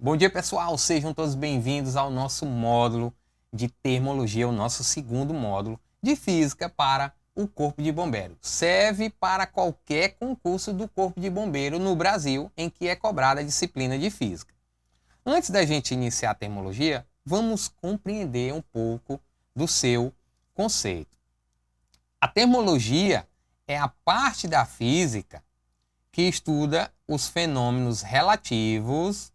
Bom dia, pessoal! Sejam todos bem-vindos ao nosso módulo de termologia, o nosso segundo módulo de física para o Corpo de Bombeiro. Serve para qualquer concurso do Corpo de Bombeiro no Brasil em que é cobrada a disciplina de física. Antes da gente iniciar a termologia, vamos compreender um pouco do seu conceito. A termologia é a parte da física que estuda os fenômenos relativos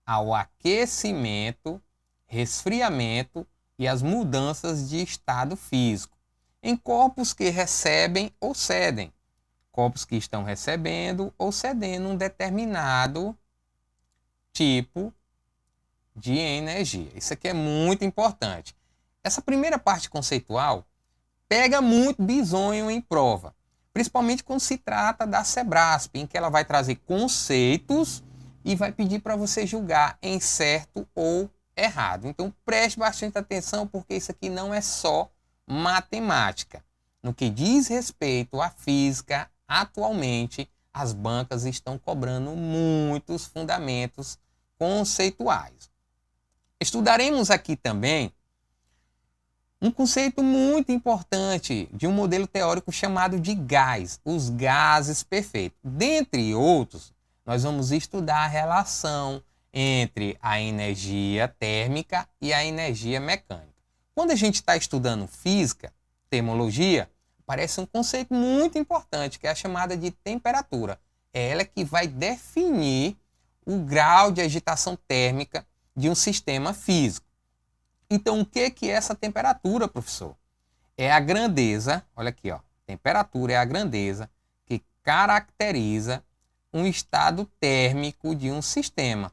ao aquecimento, resfriamento e as mudanças de estado físico em corpos que recebem ou cedem, corpos que estão recebendo ou cedendo um determinado tipo de energia. Isso aqui é muito importante. Essa primeira parte conceitual pega muito bizonho em prova, principalmente quando se trata da Sebrasp, em que ela vai trazer conceitos e vai pedir para você julgar em certo ou errado. Então preste bastante atenção, porque isso aqui não é só matemática. No que diz respeito à física, atualmente as bancas estão cobrando muitos fundamentos conceituais. Estudaremos aqui também um conceito muito importante de um modelo teórico chamado de gás, os gases perfeitos. Dentre outros, nós vamos estudar a relação entre a energia térmica e a energia mecânica. Quando a gente está estudando física, termologia, aparece um conceito muito importante, que é a chamada de temperatura. É ela que vai definir o grau de agitação térmica de um sistema físico. Então, o que é essa temperatura, professor? É a grandeza, olha aqui, ó, temperatura é a grandeza que caracteriza um estado térmico de um sistema.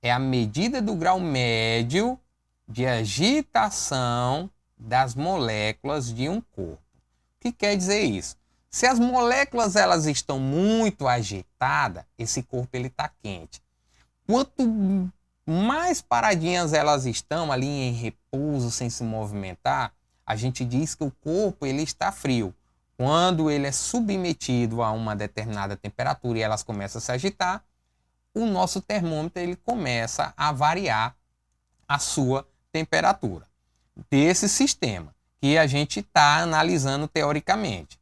É a medida do grau médio de agitação das moléculas de um corpo. O que quer dizer isso? Se as moléculas elas estão muito agitadas, esse corpo está quente. Quanto mais paradinhas elas estão ali em repouso, sem se movimentar, a gente diz que o corpo está frio. Quando ele é submetido a uma determinada temperatura e elas começam a se agitar, o nosso termômetro ele começa a variar a sua temperatura desse sistema que a gente está analisando teoricamente.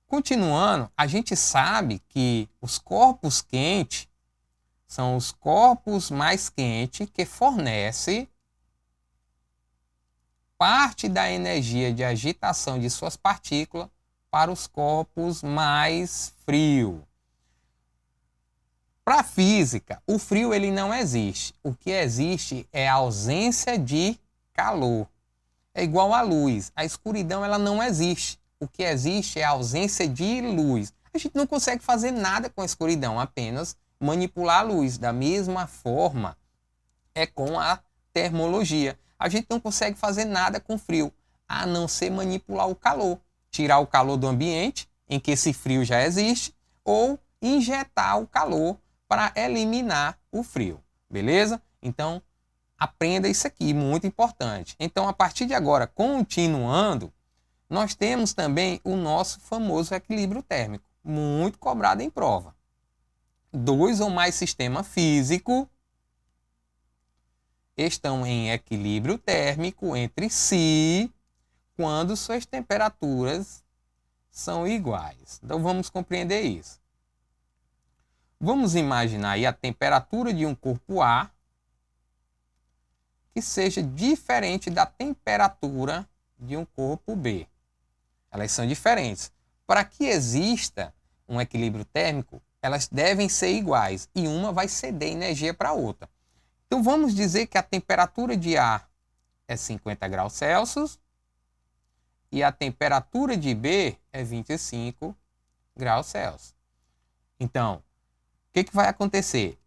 Continuando, a gente sabe que os corpos quentes são os corpos mais quentes que fornecem parte da energia de agitação de suas partículas para os corpos mais frios. Para a física, o frio ele não existe. O que existe é a ausência de calor. É igual à luz. A escuridão ela não existe. O que existe é a ausência de luz. A gente não consegue fazer nada com a escuridão, apenas manipular a luz. Da mesma forma é com a termologia. A gente não consegue fazer nada com frio, a não ser manipular o calor. Tirar o calor do ambiente, em que esse frio já existe, ou injetar o calor para eliminar o frio. Beleza? Então, aprenda isso aqui, muito importante. Então, a partir de agora, continuando, nós temos também o nosso famoso equilíbrio térmico, muito cobrado em prova. Dois ou mais sistemas físicos estão em equilíbrio térmico entre si quando suas temperaturas são iguais. Então vamos compreender isso. Vamos imaginar aí a temperatura de um corpo A que seja diferente da temperatura de um corpo B. Elas são diferentes. Para que exista um equilíbrio térmico, elas devem ser iguais e uma vai ceder energia para a outra. Então vamos dizer que a temperatura de A é 50 graus Celsius e a temperatura de B é 25 graus Celsius. Então, o que vai acontecer?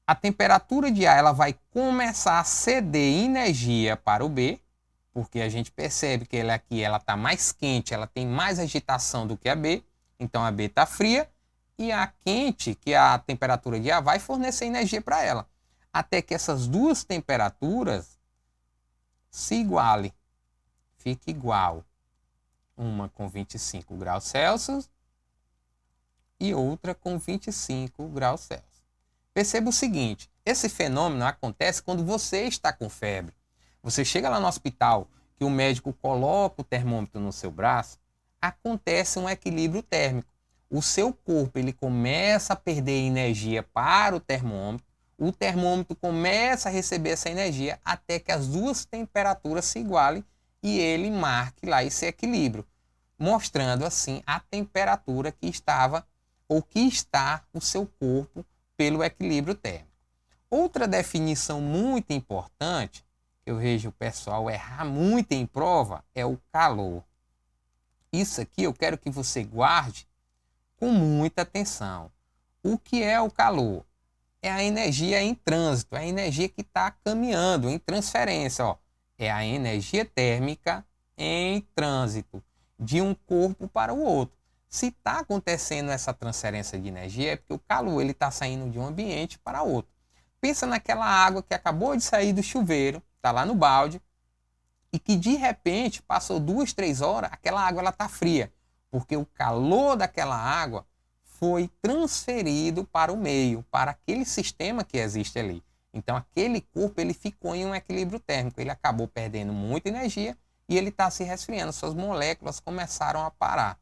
A temperatura de A ela vai começar a ceder energia para o B, porque a gente percebe que ela aqui está mais quente, ela tem mais agitação do que a B, então a B está fria, e a quente, que é a temperatura de A, vai fornecer energia para ela, até que essas duas temperaturas se igualem, fique igual, uma com 25 graus Celsius e outra com 25 graus Celsius. Perceba o seguinte, Esse fenômeno acontece quando você está com febre. Você chega lá no hospital, que o médico coloca o termômetro no seu braço, acontece um equilíbrio térmico. O seu corpo ele começa a perder energia para o termômetro começa a receber essa energia até que as duas temperaturas se igualem e ele marque lá esse equilíbrio, mostrando assim a temperatura que estava ou que está o seu corpo pelo equilíbrio térmico. Outra definição muito importante, que eu vejo o pessoal errar muito em prova, é o calor. Isso aqui eu quero que você guarde com muita atenção. O que é o calor? É a energia em trânsito, é a energia que está caminhando, em transferência. Ó. É a energia térmica em trânsito, de um corpo para o outro. Se está acontecendo essa transferência de energia, é porque o calor está saindo de um ambiente para outro. Pensa naquela água que acabou de sair do chuveiro, está lá no balde, e que de repente passou 2, 3 horas, aquela água está fria, porque o calor daquela água foi transferido para o meio, para aquele sistema que existe ali. Então aquele corpo ele ficou em um equilíbrio térmico, ele acabou perdendo muita energia e ele está se resfriando, suas moléculas começaram a parar.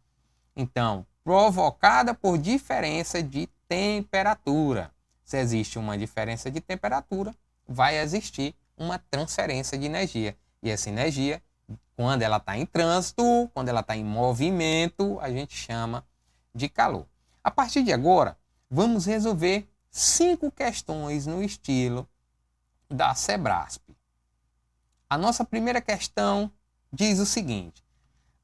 Então, provocada por diferença de temperatura. Se existe uma diferença de temperatura, vai existir uma transferência de energia. E essa energia, quando ela está em trânsito, quando ela está em movimento, a gente chama de calor. A partir de agora, vamos resolver 5 questões no estilo da Sebrasp. A nossa primeira questão diz o seguinte: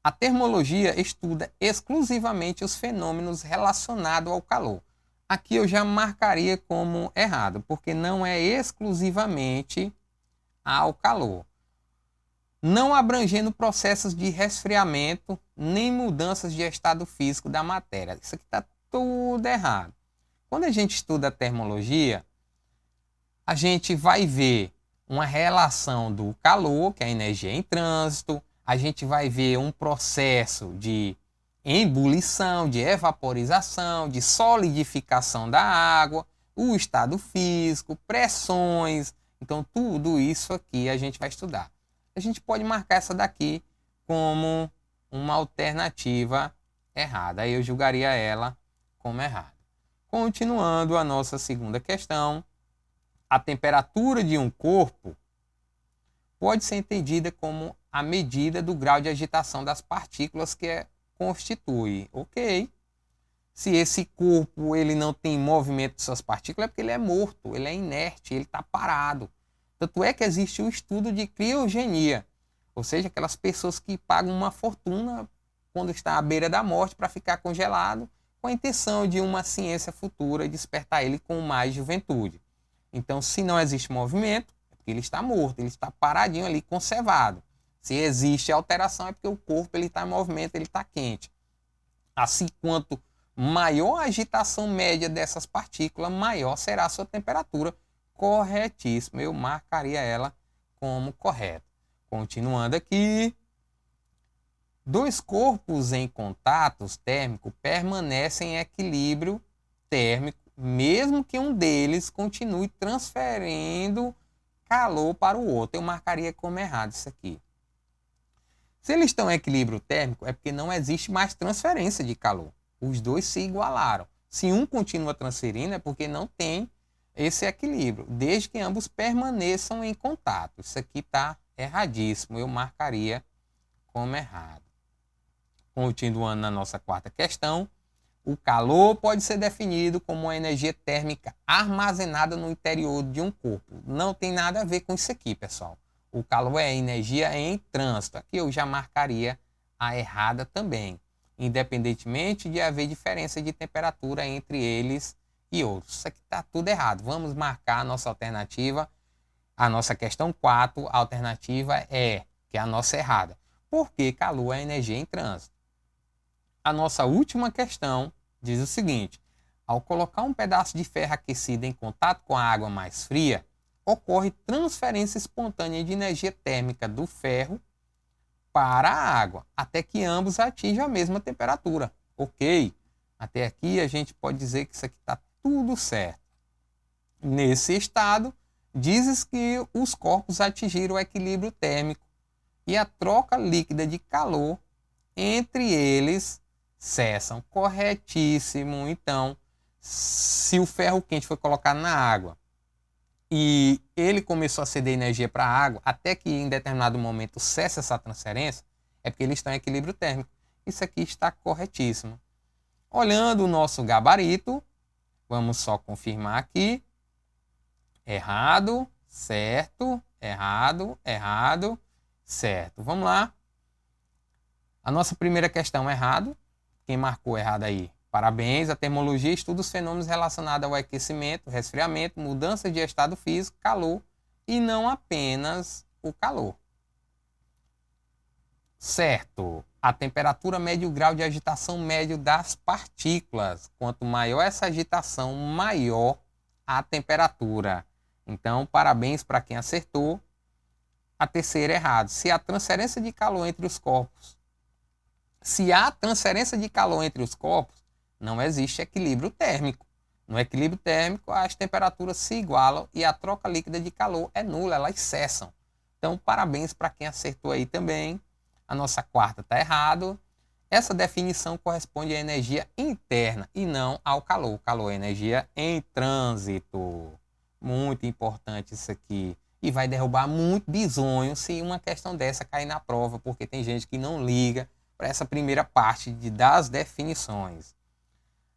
a termologia estuda exclusivamente os fenômenos relacionados ao calor. Aqui eu já marcaria como errado, porque não é exclusivamente ao calor. Não abrangendo processos de resfriamento nem mudanças de estado físico da matéria. Isso aqui está tudo errado. Quando a gente estuda a termologia, a gente vai ver uma relação do calor, que é a energia em trânsito, a gente vai ver um processo de ebulição, de evaporização, de solidificação da água, o estado físico, pressões. Então, tudo isso aqui a gente vai estudar. A gente pode marcar essa daqui como uma alternativa errada. Aí eu julgaria ela como errada. Continuando a nossa segunda questão, a temperatura de um corpo pode ser entendida como a medida do grau de agitação das partículas que constitui. Ok. Se esse corpo ele não tem movimento de suas partículas, é porque ele é morto, ele é inerte, ele está parado. Tanto é que existe o estudo de criogenia, ou seja, aquelas pessoas que pagam uma fortuna quando está à beira da morte para ficar congelado, com a intenção de uma ciência futura despertar ele com mais juventude. Então, se não existe movimento, é porque ele está morto, ele está paradinho ali, conservado. Se existe alteração, é porque o corpo está em movimento, ele está quente. Assim, quanto maior a agitação média dessas partículas, maior será a sua temperatura. Corretíssimo, eu marcaria ela como correta. Continuando aqui, 2 corpos em contatos térmico permanecem em equilíbrio térmico, mesmo que um deles continue transferindo calor para o outro. Eu marcaria como errado isso aqui. Se eles estão em equilíbrio térmico, é porque não existe mais transferência de calor. Os dois se igualaram. Se um continua transferindo, é porque não tem esse equilíbrio, desde que ambos permaneçam em contato. Isso aqui está erradíssimo, eu marcaria como errado. Continuando na nossa quarta questão, o calor pode ser definido como uma energia térmica armazenada no interior de um corpo. Não tem nada a ver com isso aqui, pessoal. O calor é energia em trânsito. Aqui eu já marcaria a errada também, independentemente de haver diferença de temperatura entre eles e outros. Isso aqui está tudo errado. Vamos marcar a nossa alternativa. A nossa questão 4, a alternativa é, que é a nossa errada. Porque calor é energia em trânsito. A nossa última questão diz o seguinte: ao colocar um pedaço de ferro aquecido em contato com a água mais fria, ocorre transferência espontânea de energia térmica do ferro para a água, até que ambos atinjam a mesma temperatura. Ok? Até aqui a gente pode dizer que isso aqui está tudo certo. Nesse estado, dizes que os corpos atingiram o equilíbrio térmico e a troca líquida de calor entre eles cessam. Corretíssimo. Então, se o ferro quente foi colocado na água e ele começou a ceder energia para a água, até que em determinado momento cessa essa transferência, é porque eles estão em equilíbrio térmico. Isso aqui está corretíssimo. Olhando o nosso gabarito, vamos só confirmar aqui. Errado, certo, errado, errado, certo. Vamos lá. A nossa primeira questão é errado. Quem marcou errado aí? Parabéns. A termologia estuda os fenômenos relacionados ao aquecimento, resfriamento, mudança de estado físico, calor e não apenas o calor. Certo. A temperatura mede o grau de agitação médio das partículas. Quanto maior essa agitação, maior a temperatura. Então, parabéns para quem acertou. A terceira é errado. Se há transferência de calor entre os corpos, não existe equilíbrio térmico. No equilíbrio térmico, as temperaturas se igualam e a troca líquida de calor é nula, elas cessam. Então, parabéns para quem acertou aí também. A nossa quarta está errado. Essa definição corresponde à energia interna e não ao calor. O calor é energia em trânsito. Muito importante isso aqui. E vai derrubar muito bisonho se uma questão dessa cair na prova, porque tem gente que não liga para essa primeira parte das definições.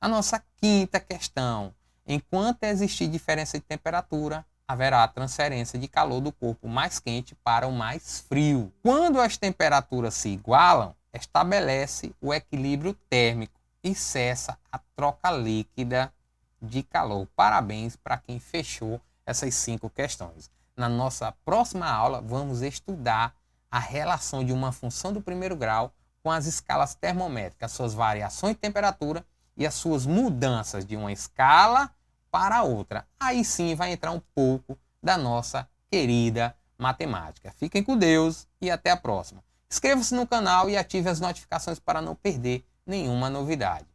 A nossa quinta questão. Enquanto existir diferença de temperatura, haverá transferência de calor do corpo mais quente para o mais frio. Quando as temperaturas se igualam, estabelece o equilíbrio térmico e cessa a troca líquida de calor. Parabéns para quem fechou essas 5 questões. Na nossa próxima aula, vamos estudar a relação de uma função do primeiro grau com as escalas termométricas, suas variações de temperatura e as suas mudanças de uma escala para outra. Aí sim vai entrar um pouco da nossa querida matemática. Fiquem com Deus e até a próxima. Inscreva-se no canal e ative as notificações para não perder nenhuma novidade.